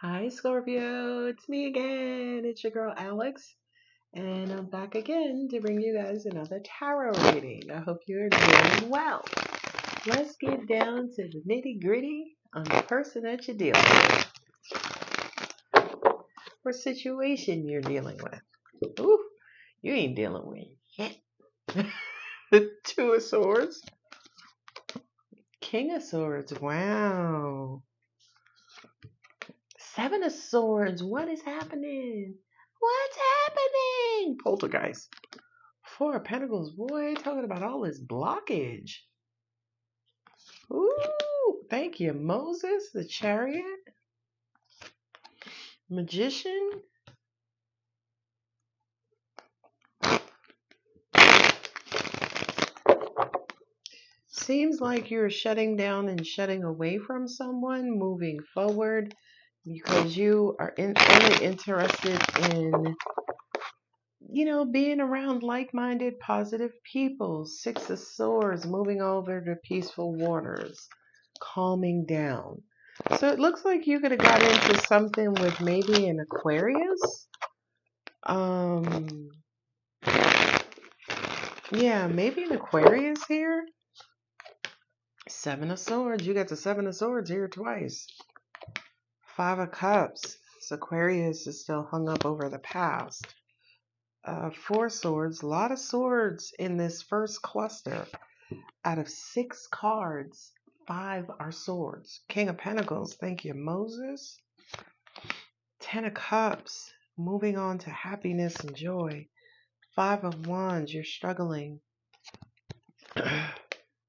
Hi, Scorpio. It's me again. It's your girl, Alex. And I'm back again to bring you guys another tarot reading. I hope you're doing well. Let's get down to the nitty gritty on the person that you're dealing with or situation you're dealing with. Ooh, you ain't dealing with yet. The Two of Swords, King of Swords. Wow. Seven of Swords. What is happening? What's happening? Poltergeist. Four of Pentacles, boy, talking about all this blockage. Ooh, thank you, Moses, the Chariot, Magician. Seems like you're shutting down and shutting away from someone, moving forward, because you are only interested in, being around like-minded, positive people. Six of Swords, moving over to peaceful waters, calming down. So it looks like you could have got into something with maybe an Aquarius. Yeah, maybe an Aquarius here. Seven of Swords. You got the Seven of Swords here twice. Five of Cups. So Aquarius is still hung up over the past. Four Swords. A lot of swords in this first cluster. Out of 6 cards, 5 are swords. King of Pentacles. Thank you, Moses. 10 of Cups. Moving on to happiness and joy. 5 of Wands. You're struggling.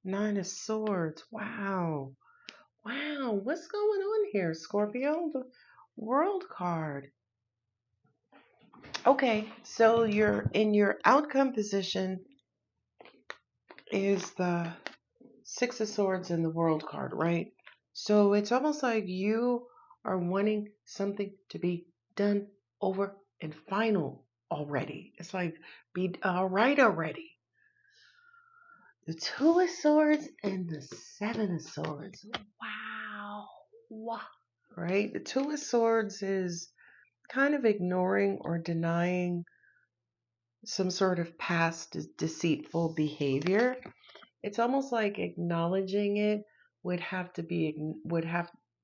9 of Swords. Wow. Wow. What's going on here, Scorpio? The World card. Okay, so you're in your outcome position is the 6 of Swords and the World card, right? So it's almost like you are wanting something to be done over and final already. It's like, be right already. The Two of Swords and the Seven of Swords. Wow. Wow. Right? The Two of Swords is kind of ignoring or denying some sort of past deceitful behavior. It's almost like acknowledging it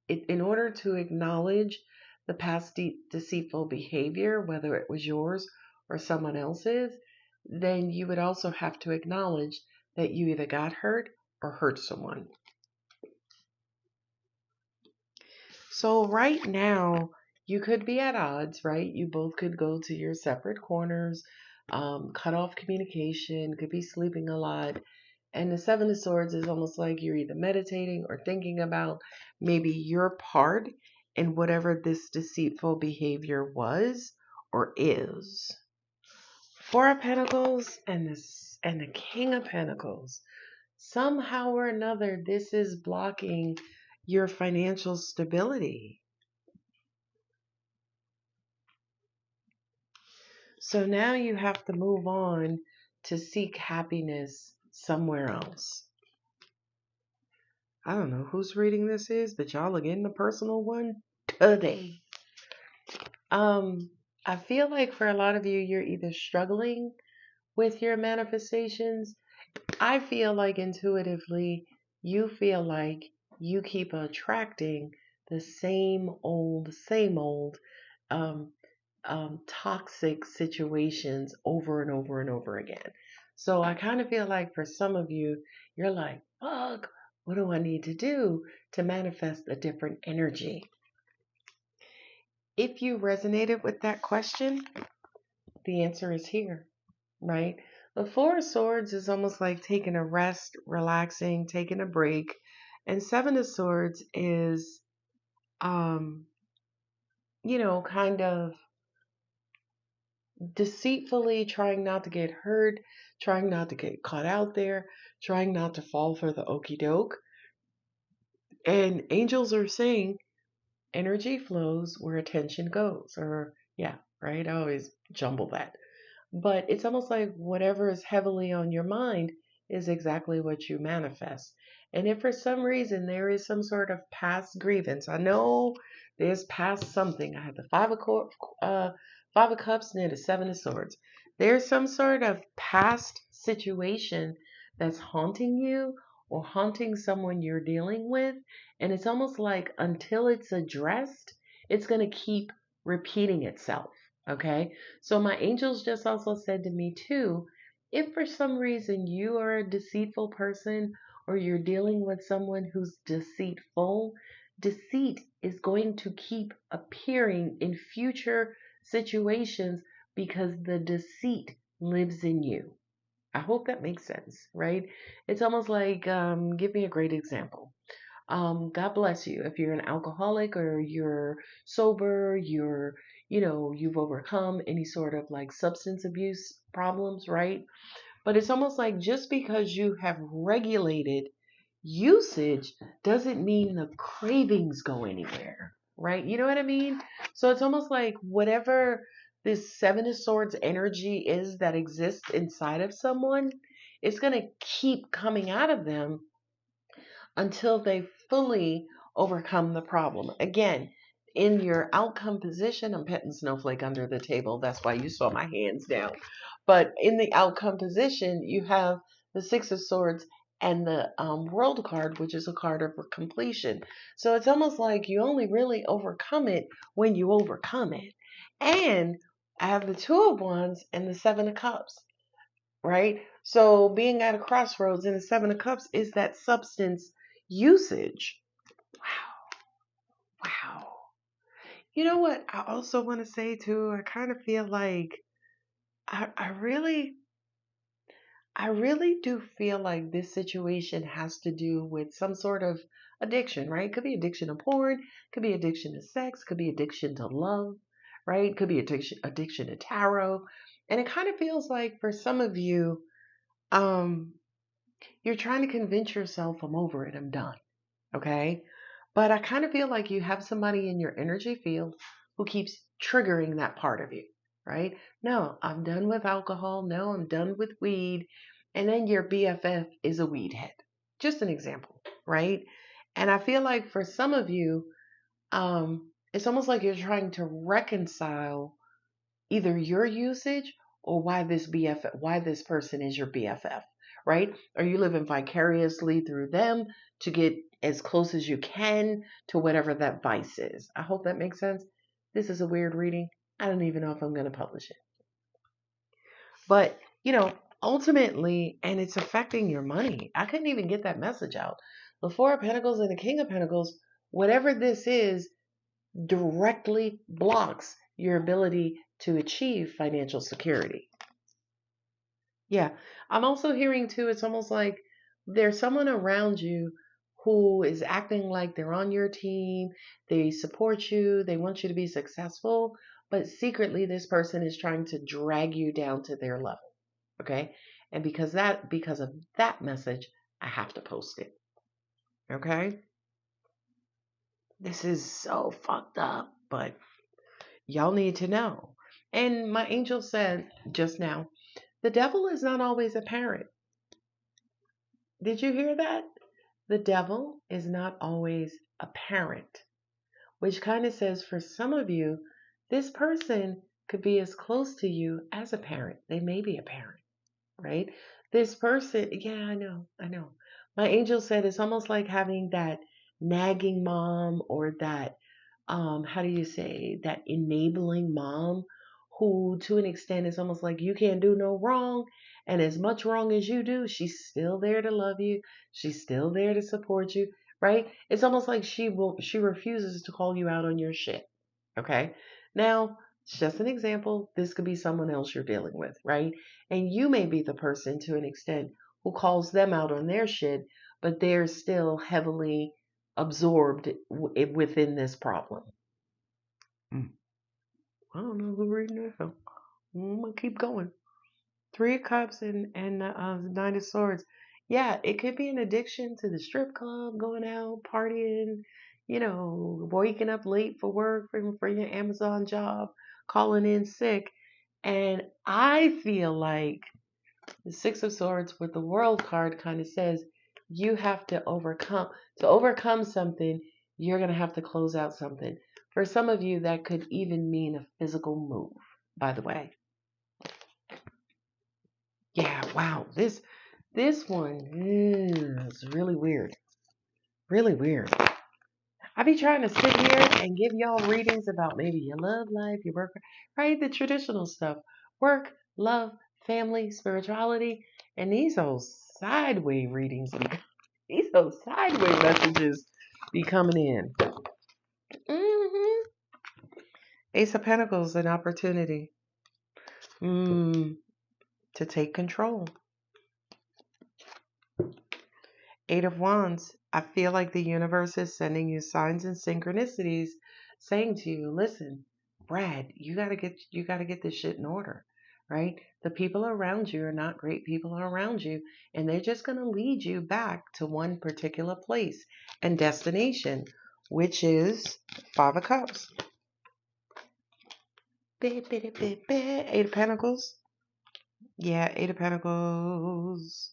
in order to acknowledge the past deceitful behavior, whether it was yours or someone else's, then you would also have to acknowledge that you either got hurt or hurt someone. So right now, you could be at odds, right? You both could go to your separate corners, cut off communication, could be sleeping a lot. And the Seven of Swords is almost like you're either meditating or thinking about maybe your part in whatever this deceitful behavior was or is. Four of Pentacles and the King of Pentacles. Somehow or another, this is blocking your financial stability. So now you have to move on to seek happiness somewhere else. I don't know whose reading this is, but y'all are getting a personal one today. I feel like for a lot of you, you're either struggling with your manifestations. I feel like intuitively, you feel like you keep attracting the same old, um, toxic situations over and over and over again. So I kind of feel like for some of you, you're like, fuck, what do I need to do to manifest a different energy? If you resonated with that question, the answer is here, right? The Four of Swords is almost like taking a rest, relaxing, taking a break. And Seven of Swords is, kind of deceitfully trying not to get hurt, trying not to get caught out there, trying not to fall for the okie doke. And angels are saying energy flows where attention goes. Or, yeah, right? I always jumble that. But it's almost like whatever is heavily on your mind is exactly what you manifest. And if for some reason there is some sort of past grievance, I know There's past something. I have the five of cups near the seven of swords. There's some sort of past situation that's haunting you or haunting someone you're dealing with. And it's almost like until it's addressed, it's going to keep repeating itself. Okay. So my angels just also said to me too, if for some reason you are a deceitful person or you're dealing with someone who's deceitful, deceit is going to keep appearing in future situations because the deceit lives in you. I hope that makes sense, right? It's almost like, give me a great example. God bless you. If you're an alcoholic or you're sober, you've overcome any sort of like substance abuse problems, right? But it's almost like just because you have regulated usage doesn't mean the cravings go anywhere, right? You know what I mean? So it's almost like whatever this Seven of Swords energy is that exists inside of someone, it's going to keep coming out of them until they fully overcome the problem. Again, in your outcome position, I'm petting Snowflake under the table. That's why you saw my hands down. But in the outcome position, you have the Six of Swords and the World card, which is a card of completion. So it's almost like you only really overcome it when you overcome it. And I have the Two of Wands and the Seven of Cups, right? So being at a crossroads in the Seven of Cups is that substance usage. Wow. Wow. You know what I also want to say too? I kind of feel like I really do feel like this situation has to do with some sort of addiction, right? Could be addiction to porn, could be addiction to sex, could be addiction to love, right? Could be addiction to tarot. And it kind of feels like for some of you, um, you're trying to convince yourself I'm over it, I'm done. Okay. But I kind of feel like you have somebody in your energy field who keeps triggering that part of you, right? No, I'm done with alcohol. No, I'm done with weed. And then your BFF is a weed head. Just an example, right? And I feel like for some of you, it's almost like you're trying to reconcile either your usage or why this person is your BFF, right? Are you living vicariously through them to get as close as you can to whatever that vice is? I hope that makes sense. This is a weird reading. I don't even know if I'm going to publish it. But, ultimately, and it's affecting your money. I couldn't even get that message out. The Four of Pentacles and the King of Pentacles, whatever this is, directly blocks your ability to achieve financial security. Yeah, I'm also hearing too, it's almost like there's someone around you who is acting like they're on your team, they support you, they want you to be successful, but secretly this person is trying to drag you down to their level. Okay? And because of that message, I have to post it. Okay? This is so fucked up, but y'all need to know. And my angel said just now, the devil is not always a parent. Did you hear that? The devil is not always a parent, which kind of says for some of you, this person could be as close to you as a parent. They may be a parent, right? This person, yeah, I know. My angel said it's almost like having that nagging mom or that how do you say, that enabling mom who to an extent is almost like you can't do no wrong, and as much wrong as you do, she's still there to love you, she's still there to support you, right? It's almost like she refuses to call you out on your shit. Okay, now it's just an example. This could be someone else you're dealing with, right? And you may be the person to an extent who calls them out on their shit, but they're still heavily absorbed within this problem. I don't know who reading that. So I'm gonna keep going. Three of Cups and Nine of Swords. Yeah, it could be an addiction to the strip club, going out, partying, waking up late for work for your Amazon job, calling in sick. And I feel like the Six of Swords with the World card kind of says you have to overcome. To overcome something, you're going to have to close out something. For some of you, that could even mean a physical move, by the way. Yeah, wow. This one is really weird. Really weird. I be trying to sit here and give y'all readings about maybe your love life, your work, right? The traditional stuff. Work, love, family, spirituality. And these old sideways readings, these old sideways messages be coming in. Ace of Pentacles, an opportunity to take control. Eight of Wands, I feel like the universe is sending you signs and synchronicities saying to you, listen, Brad, you gotta get this shit in order, right? The people around you are not great people around you, and they're just gonna lead you back to one particular place and destination, which is Five of Cups. Eight of Pentacles. Yeah, Eight of Pentacles.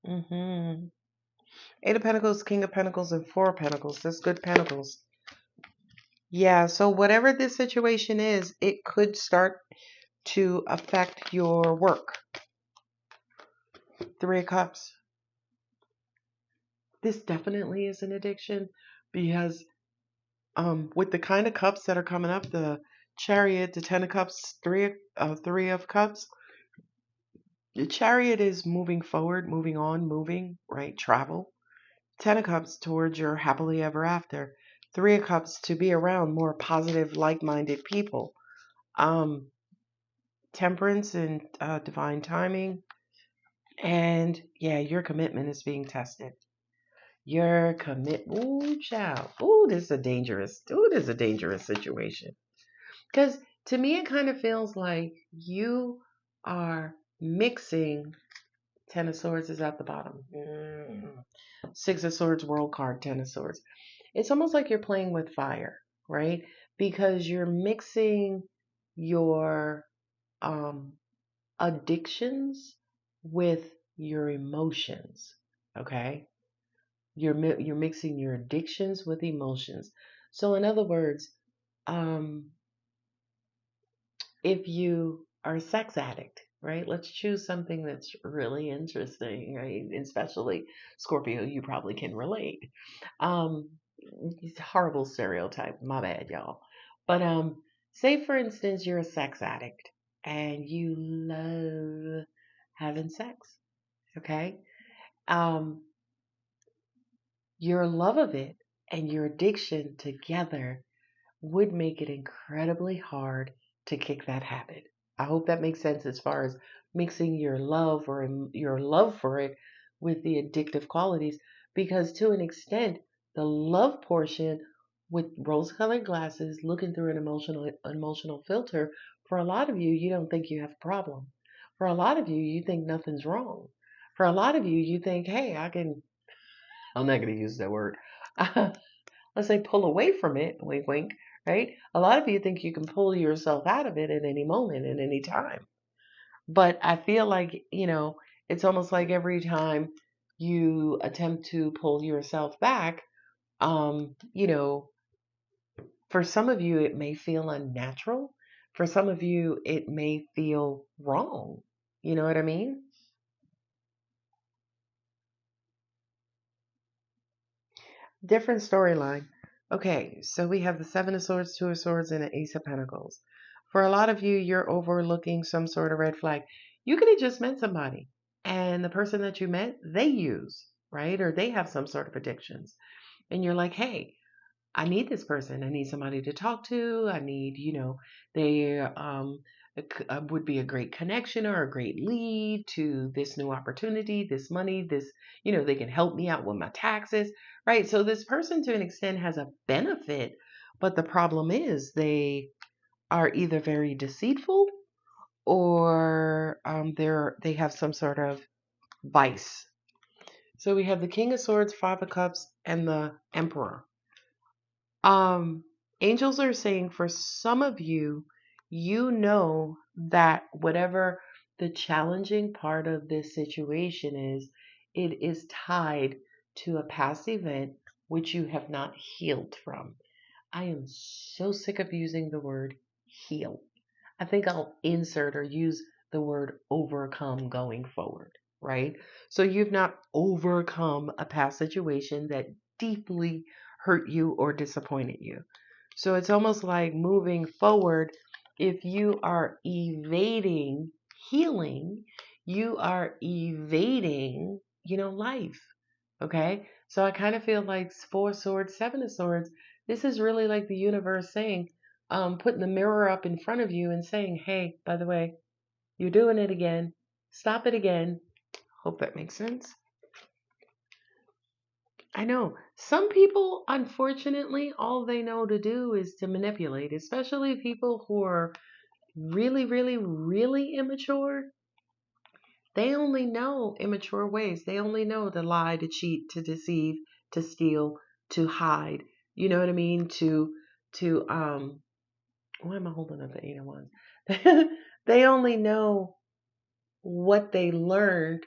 Eight of Pentacles, King of Pentacles, and Four of Pentacles. That's good Pentacles. Yeah, so whatever this situation is, it could start to affect your work. Three of Cups. This definitely is an addiction because with the kind of cups that are coming up, the Chariot, the Ten of Cups, Three of Cups, the Chariot is moving forward, moving on, moving, right? Travel. Ten of Cups towards your happily ever after. Three of Cups to be around more positive, like-minded people. Temperance and divine timing. And yeah, your commitment is being tested. Your ooh, child. Ooh, this is a dangerous situation. Because to me, it kind of feels like you are mixing. Ten of Swords is at the bottom. Six of Swords, World card, Ten of Swords. It's almost like you're playing with fire, right? Because you're mixing your addictions with your emotions, okay? You're mixing your addictions with emotions. So in other words, if you are a sex addict, right? Let's choose something that's really interesting, right? Especially Scorpio, you probably can relate. It's a horrible stereotype. My bad, y'all. But say for instance you're a sex addict and you love having sex, okay? Your love of it and your addiction together would make it incredibly hard to kick that habit. I hope that makes sense as far as mixing your love or your love for it with the addictive qualities, because to an extent, the love portion with rose-colored glasses, looking through an emotional filter, for a lot of you, you don't think you have a problem. For a lot of you, you think nothing's wrong. For a lot of you, you think, hey, I'm not going to use that word. Let's say pull away from it, wink, wink, right? A lot of you think you can pull yourself out of it at any moment, at any time. But I feel like, it's almost like every time you attempt to pull yourself back, for some of you, it may feel unnatural. For some of you, it may feel wrong. You know what I mean? Different storyline. Okay, so we have the Seven of Swords, Two of Swords, and an Ace of Pentacles. For a lot of you, you're overlooking some sort of red flag. You could have just met somebody, and the person that you met, they use, right? Or they have some sort of addictions. And you're like, hey, I need this person. I need somebody to talk to. I need, they would be a great connection or a great lead to this new opportunity, this money, this, they can help me out with my taxes, right? So this person to an extent has a benefit, but the problem is they are either very deceitful or they have some sort of vice. So we have the King of Swords, Five of Cups, and the Emperor. Angels are saying for some of you, that whatever the challenging part of this situation is, it is tied to a past event which you have not healed from. I am so sick of using the word heal. I think I'll insert or use the word overcome going forward, right? So you've not overcome a past situation that deeply hurt you or disappointed you. So it's almost like moving forward, if you are evading healing, you are evading, life. Okay? So I kind of feel like Four of Swords, Seven of Swords, this is really like the universe saying, putting the mirror up in front of you and saying, hey, by the way, you're doing it again. Stop it again. Hope that makes sense. I know some people, unfortunately, all they know to do is to manipulate, especially people who are really, really, really immature. They only know immature ways. They only know to lie, to cheat, to deceive, to steal, to hide. You know what I mean? To why am I holding up the Eight of Wands? They only know what they learned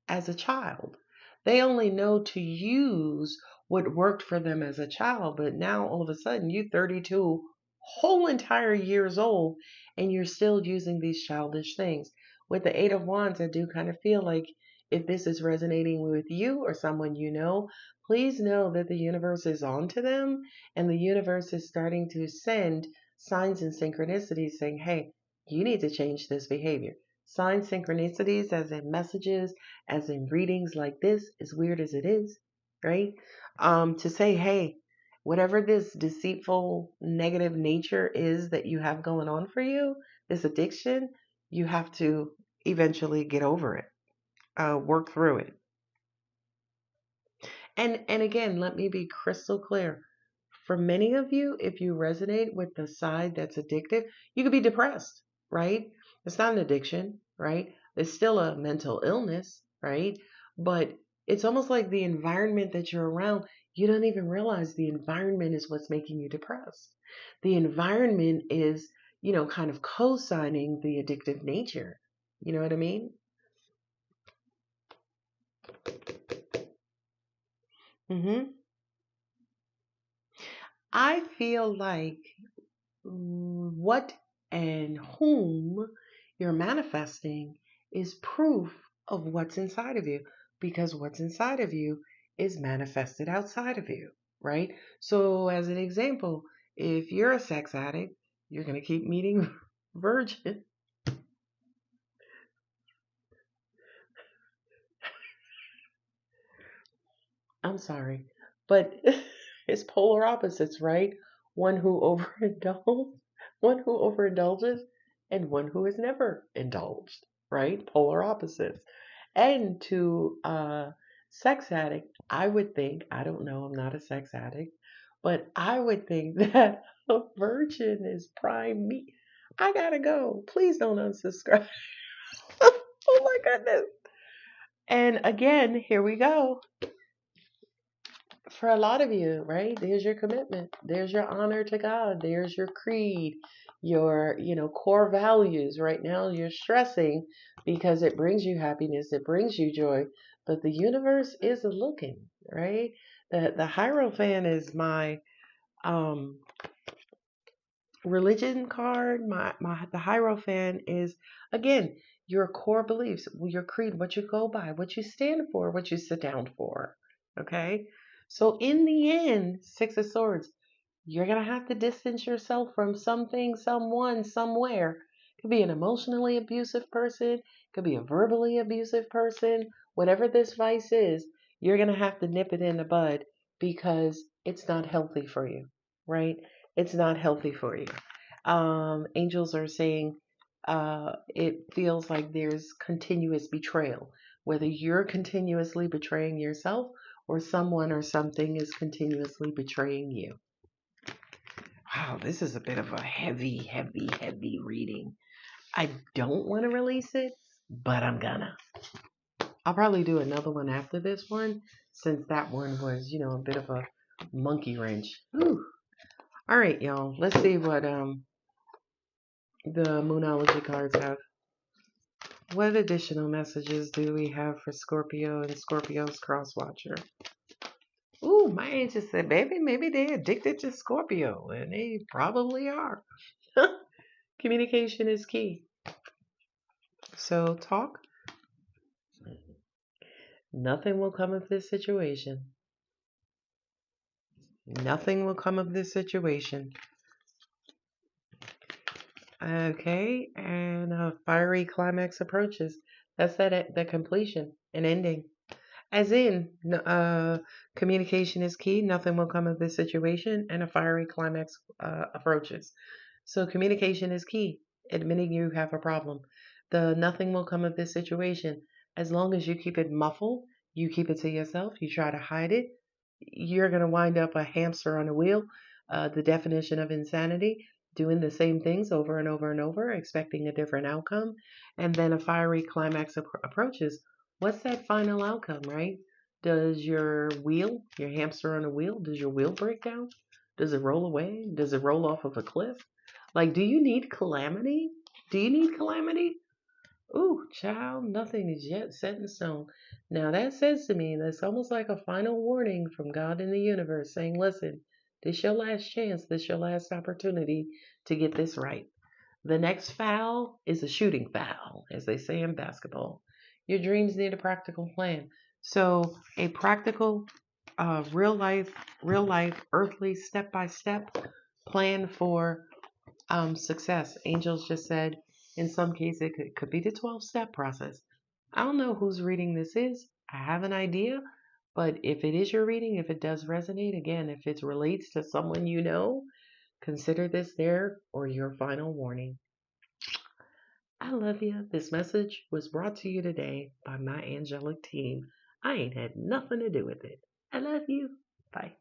as a child. They only know to use what worked for them as a child, but now all of a sudden you're 32 whole entire years old and you're still using these childish things. With the Eight of Wands, I do kind of feel like if this is resonating with you or someone you know, please know that the universe is on to them and the universe is starting to send signs and synchronicities saying, hey, you need to change this behavior. Signs, synchronicities, as in messages, as in readings like this, as weird as it is, right? To say, hey, whatever this deceitful, negative nature is that you have going on for you, this addiction, you have to eventually get over it, work through it. And again, let me be crystal clear. For many of you, if you resonate with the side that's addictive, you could be depressed, right? It's not an addiction, right? It's still a mental illness, right? But it's almost like the environment that you're around, you don't even realize the environment is what's making you depressed. The environment is, kind of co-signing the addictive nature. You know what I mean? hmm I feel like what and whom you're manifesting is proof of what's inside of you because what's inside of you is manifested outside of you, right? So, as an example, if you're a sex addict, you're going to keep meeting virgin. I'm sorry, but it's polar opposites, right? One who overindulges, one who overindulges, and one who is never indulged, right? Polar opposites. And to a sex addict, I would think, I don't know, I'm not a sex addict, but I would think that a virgin is prime meat. I gotta go. Please don't unsubscribe. Oh my goodness. And again, here we go. For a lot of you, right? There's your commitment. There's your honor to God. There's your creed, your, core values. Right now, you're stressing because it brings you happiness, it brings you joy, but the universe is looking, right? The Hierophant is my um religion card. My the Hierophant is again your core beliefs, your creed, what you go by, what you stand for, what you sit down for. Okay? So in the end, Six of Swords, you're gonna have to distance yourself from something, someone, somewhere. Could be an emotionally abusive person, could be a verbally abusive person, whatever this vice is, you're gonna have to nip it in the bud because it's not healthy for you, right? It's not healthy for you. Angels are saying it feels like there's continuous betrayal, whether you're continuously betraying yourself or someone or something is continuously betraying you. Wow, this is a bit of a heavy, heavy, heavy reading. I don't want to release it, but I'm gonna. I'll probably do another one after this one since that one was, a bit of a monkey wrench. Whew. All right, y'all. Let's see what the Moonology cards have. What additional messages do we have for Scorpio and Scorpio's cross watcher? Ooh, my angel said, baby, maybe they're addicted to Scorpio, and they probably are. Communication is key. So talk. Nothing will come of this situation. Nothing will come of this situation. Okay, and a fiery climax approaches. That's that completion and ending. As in, communication is key. Nothing will come of this situation, and a fiery climax approaches. So communication is key. Admitting you have a problem. The nothing will come of this situation. As long as you keep it muffled, you keep it to yourself, you try to hide it, you're going to wind up a hamster on a wheel. The definition of insanity, doing the same things over and over and over, expecting a different outcome. And then a fiery climax approaches. What's that final outcome, right? Does your wheel, your hamster on a wheel, does your wheel break down? Does it roll away? Does it roll off of a cliff? Like, do you need calamity? Do you need calamity? Ooh, child, nothing is yet set in stone. Now that says to me that's almost like a final warning from God in the universe saying, listen, this your last chance, this your last opportunity to get this right. The next foul is a shooting foul, as they say in basketball. Your dreams need a practical plan. So a practical, real life, earthly, step-by-step plan for success. Angels just said, in some cases, it could be the 12-step process. I don't know whose reading this is. I have an idea. But if it is your reading, if it does resonate, again, if it relates to someone you know, consider this their or your final warning. I love you. This message was brought to you today by my angelic team. I ain't had nothing to do with it. I love you. Bye.